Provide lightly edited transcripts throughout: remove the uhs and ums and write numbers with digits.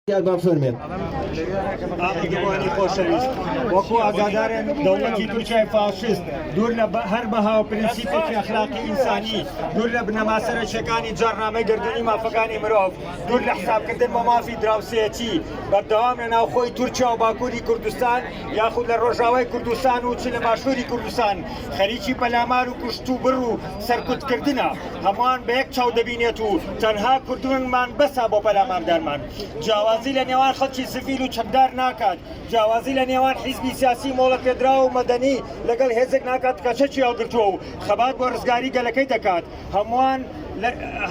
با فەرمێن ئاگەوانی خۆشەویست وەکو ئاگادارن دەوڵەتی تورکیای فاشیست دوور لە هەر بەها پرینسیپێکی ئەخلاقی ئینسانی دوور لە بنەما سەرچیەکانی جارنامەی گردنی مافەکانی مرۆڤ دوور لە حسابکردن بە مافی دراوسێتی بەردەوام لە ناوخۆی تورکیا و باکووری کوردستان یاخود لە ڕۆژاوای کوردستان و چ لە باشووری کوردستان خەریکی پەلامار و کوشت و بڕ و سەرکوتکردنە هەمووان بە یەک چاو دەبینێت و تەنها کوردنمان بەسا بۆ پەلاماردارمان جیاوازی لە نێوان خەڵکی سڤیل و چەکدار ناکات جیاوازی لە نێوان حیزبی سیاسی مۆڵە پێدرا و مەدەنی لەگەڵ هێزێک ناکات کە چەکی هەڵگرتووە و خەبات بۆ ڕزگاری گەلەکەی دەکات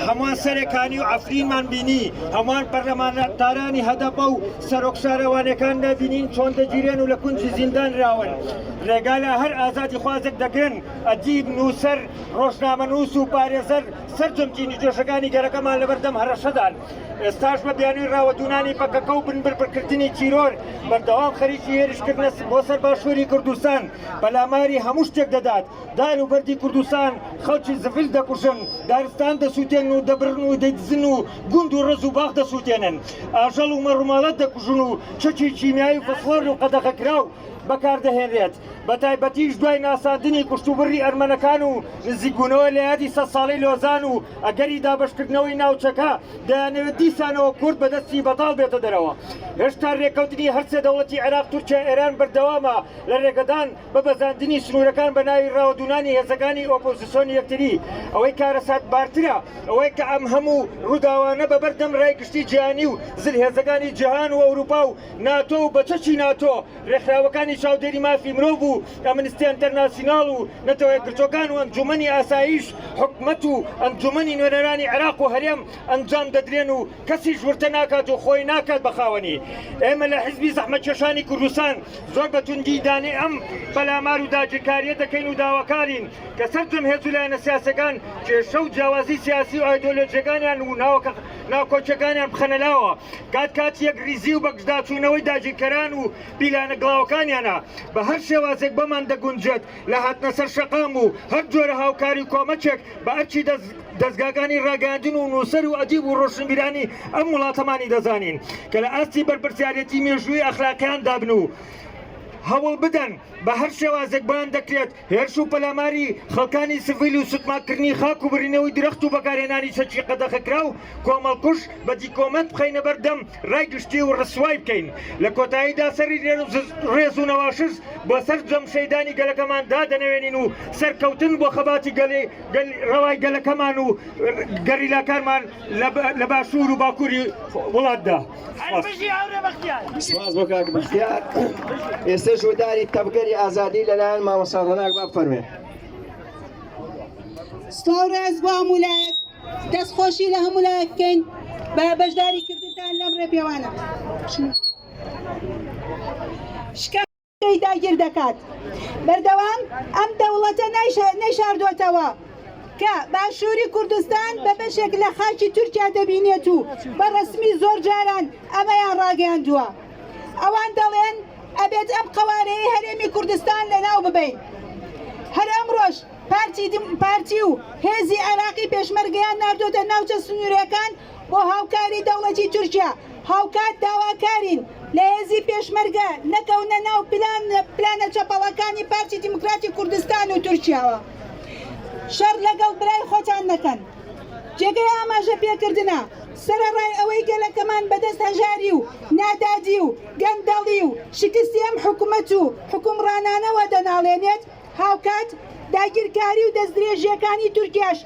هەمووان سەرێکانی و ئەفرینمان بینی هەمووان پەرلەمانتارانی هەدەپە و سەرۆک شارەوانەکان دەبینین چۆن دەگیرێن و لە کونجی زیندان راون ڕێگا لە هەر ئازادی خوازێک دەگرن ئەدیب نووسەر ڕۆژنامە نووس و پارێزەر سەرجەمکینی جۆشەکانی گەرەکەمان لەبەردەم هەرەشەدان ئێستاش بە بیانووی ڕاوەدونانی پەکەکە و بنبرکردنی چیرۆر بەردەوام خەریکی هێرشکردنە بۆ سەر باشووری کوردستان پەلاماری هەموو شتێک دەدات دار و بەردی کوردستان خەڵکی زڤیل دەکوژن دارستان دەسووتێن و دەبرن و دەیدزن و گوند و ڕز و باغ دەسووتێنن ئاژەڵ و مەڕووماڵەت دەکوژن و چەکی کیمیایی و فسفۆر و قەدەغەکراو بەکاردەهێنرێت بە تایبەتیش دوای ناساندنی کوشتوبڕی ئەرمەنەکان و نزیکبوونەوە لە یادی 100 ساڵەی لۆزان و ئەگەری دابەشکردنەوەی ناوچەکە دەیانەوێت دیسانەوە کورد بەدەستی بەتاڵ بێتە دەرەوە هێشتا ڕێکەوتنی هەرسێ دەوڵەتی عێراق تورکیا ئێران بەردەوامە لە ڕێگەدان بە بەزاندنی سنوورەکان بە ناوی ڕاوەدونانی هێزەکانی ئۆپۆزیسیۆنی یەکتری ئەوەی کارەسات بارترە ئەوەی کە ئەم هەموو ڕووداوانە بەبەردەم ڕایگشتی جیهانی و زل هێزەکانی جیهان و ئەوروپا و ناتۆ و بەچەکی ناتۆ ڕێکخراوەکانی چاودێری مافی مرۆڤ و ئەمنستی ئینتەرناسیۆنال و نەتەوە یەکگرتوەکان و ئەنجومەنی ئاسایش حکومەت و ئەنجومەنی نوێنەرانی عێراق و هەرێم ئەنجام دەدرێن و کەسیش ورتە ناکات و خۆی ناکات بەخاوەنی ئێمە لە حیزبی زەحمەتکێشانی کوردستان زۆر بە توندی دانێ ئەم پەلامار و داگیرکاریە دەکەین و داواکارین کە سەرجەم هێز و لایەنە سیاسەکان کێشە و جیاوازی سیاسی و ئایدۆلۆژیەکانیان و ناوکۆچەکانیان بخەنەلاوە کاتێک ریزی و بەگشداچوونەوەی داگیرکەران و پیلانە گڵاوەکانیانە بە هەر شێوازێک بەمان دەگونجێت لە هاتنە سەر شەقام و هەر جۆرە هاوکاری کۆمەچێک بە ئەرچی دەستگاکانی ڕاگەاندن و نووسەر و ئەدیب و ڕۆشنبیرانی ئەم وڵاتەمانی دەزانین کە لە ئاستی بەرپرسیارەتی مێژووی ئەخلاقیان دابن و هەوڵ بدەن بە هەر شێوازێک بەیان دەکرێت هێرش و پەلاماری خەڵکانی سڤیل و سوتماکردنی خاک و برینەوەی درەخت و بەکارهێنانی چەکی قەدەغەکرا و کۆمەڵکوش بە دیکۆمەت بخەینە بەردەم ڕایگشتی و ڕسوای بکەین لە کۆتاییدا سەری ڕێز و نەواشش بۆ سەر جەم شەیدانی گەلەکەمان دادەنەوێنین و سەرکەوتن بۆ خەباتی ڕەوای گەلەکەمان و گەریلاکارمان لە باشوور و باکووری وڵاتدا سپاس بۆ کاک بەختیار ئێستا ژووداری تەبگەری ئازادی لەلایەن مامۆستا ڕۆناک با فەرمێن سپاس بۆ هەموو لایەک دەستخۆشی لە هەموو لایەک بکەین بە بەشداریکردنتان لەم ڕێپێوانە شکای داگیر دەکات بەردەوام ئەم دەوڵەتە نەیشاردوێتەوە کە باشووری کوردستان بە بەشێک لە خاکی تورکیا دەبینێت و بە ڕسمی زۆر جاران ئەمەیان ڕاگەیاندووە ئەوان دەڵێن ئەبێت ئەم قوارەیە هەرێمی کوردستان لەناو ببین هەر ئەمڕۆژ پارتی و هێزی عێراقی پێشمەرگەیان ناردۆتە ناوچە سنوورەکان بۆ هاوکاری دەوڵەتی تورکیا هاوکات داواکارین لە هێزی پێشمەرگە نەکەونە ناو پلانە چەپەڵەکانی پارتی دیموکراتی کوردستان و تورکیاوە شەڕ لەگەڵ برای خۆتان نەکەن جێگەی ئاماژە پێکردنە سەرەڕای ئەوەی گەلەکەمان بەدەست هەژاری و نادادی و گەندەڵی و شکستی ئەم حکوومەت و حکومڕانانەوە دەناڵێنێت هاوکات داگیرکاری و دەستدرێژیەکانی تورکیاش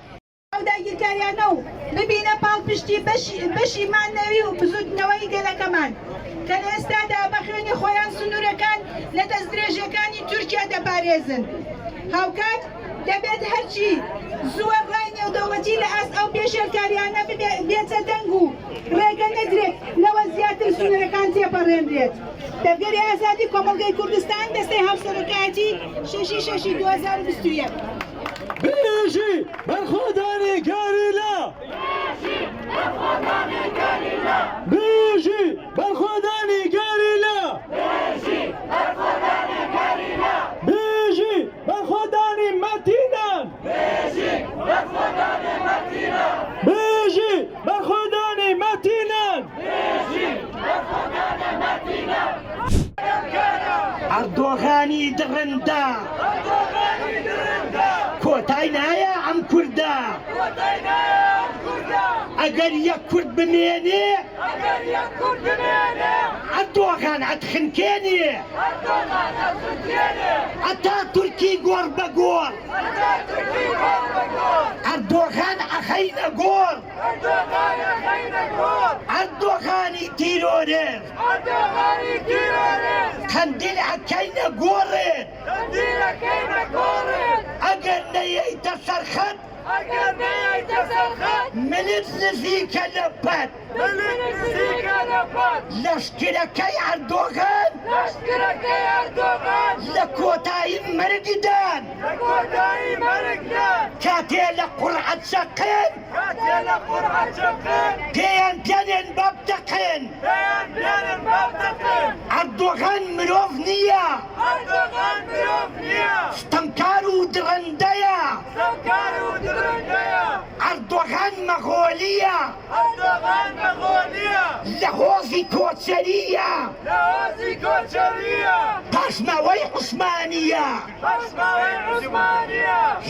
ئەو داگیرکاریانە و ببینە پاڵپشتی بەشی مانەوی و بزودنەوەی گەلەکەمان کە لە ئێستادا بە خوێنی خۆیان سنوورەکان لە دەستدرێژیەکانی تورکیا دەپارێزن هاوکات دەبێت هەرچی زووە ڕای نێودەوڵەتی لە ئاست ئەو پێشێرکاریانە بێتە دەنگ و ڕێگە نەدرێت لەوە زیاتر سنوورەکان تێپەڕێنرێت دەبگەری ئازادی کۆمەڵگەی کوردستان دەستەی هاوسەرۆکایەتی 6/6/2021 بێژی بەرخۆدانی گەریلا بێژی بەرخۆدانی گەریلا بێژی بەرخۆدانی مەتینان بێژی بەرخۆدانی مەتینان ئەردۆغانی درندا کۆتای نایە ئەم کوردە ئەگەر یەک کورد بمێنێ ئەردۆغان ئەتخنکێنێ ئەتا تورکی گۆڕ بە گۆڕ ئەردۆغان ئەخەینە گۆڕ ئەردۆغانی تیرۆرێر قەندیل ئەکەینە گۆڕێت ئەگەر نەیەیتە سەرخەت منت نزیکە لە پەت لەشکرەکەی ئەردۆغان لە کۆتایی مەرگدان کاتێ لە قورعەت شەقن پێیان پێنێن بە بدەقن ئەردۆغان مرۆڤ نییە ستەمکار و درەندەیە ئەردۆغان مەغۆلیە لە هۆزی کۆچەریە پاشماوەی عوسمانیە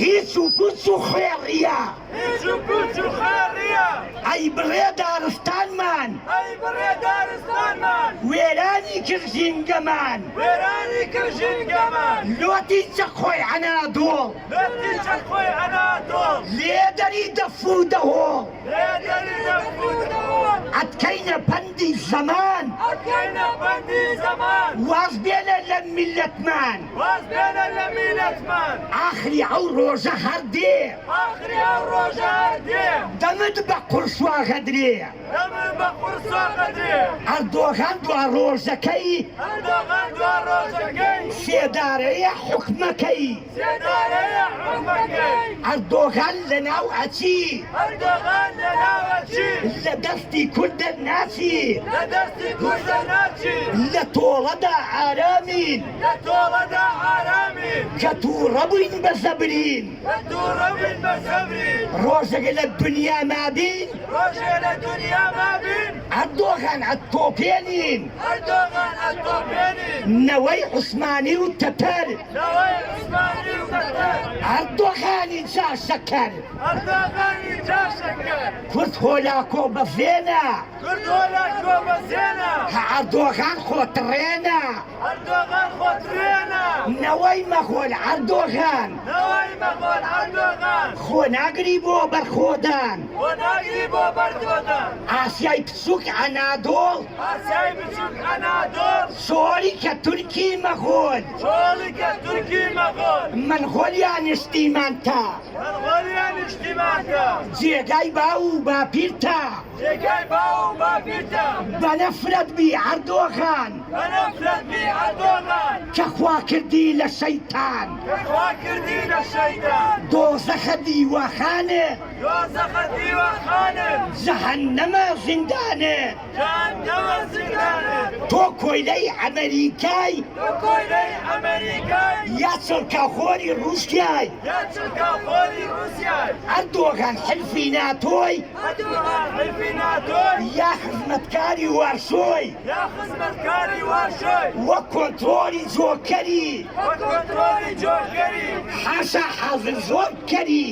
هیچ و پوچ و خوێڕیە ئەی بڕێ دارستانمان وێرانی کرژینگەمان لۆتی چەقخۆی عەنادۆڵ لێدەری دەفو دەهۆڵ ئەتکەینە پەندی زەمان واز بێنە لە میلەتمان ئاخری ئەو ڕۆژە هەردێ دەمت بە قورسواغە درێ ئەردۆغان دوا ڕۆژەکەی سێدارەیە حوکمەکەی ئەردۆغان لەناو ئەچی لە دەستی کوردە ناچی لە تۆڵەدا ئارامین کە تووڕە بووین بە زەبرین ڕۆژێک لە دنیا مابین ئەردۆغان ئەتۆپێنین نەوەی عوسمانی و تەتەر ئەردۆغانی جاشەکەر کورد هۆلاکۆ بەفێنە ئەردۆغان خۆتڕێنە نەوەی مەغۆل ئەردۆغان خۆ ناگری بۆ بەرخۆدان ئاسیای بچووک ئەنادۆڵ سۆڵی کە تورکی مەغۆل منغۆلیان نیشتیمانتە جێگای باو و باپیرتە بە نەفرەت بی ئەردۆغان کە خوا کردی لە شەیتان دۆزەخە دیوەخانێت جەهەنەمە زیندانێت تۆ کۆیلەی ئەمریکای یا چڵکەخۆری ڕووسیای ئەردۆغان حلفی ناتۆی یا خزمەتکاری وارشۆی وە کۆنتڕۆلی جۆکەری حاشا حازر زۆر کەری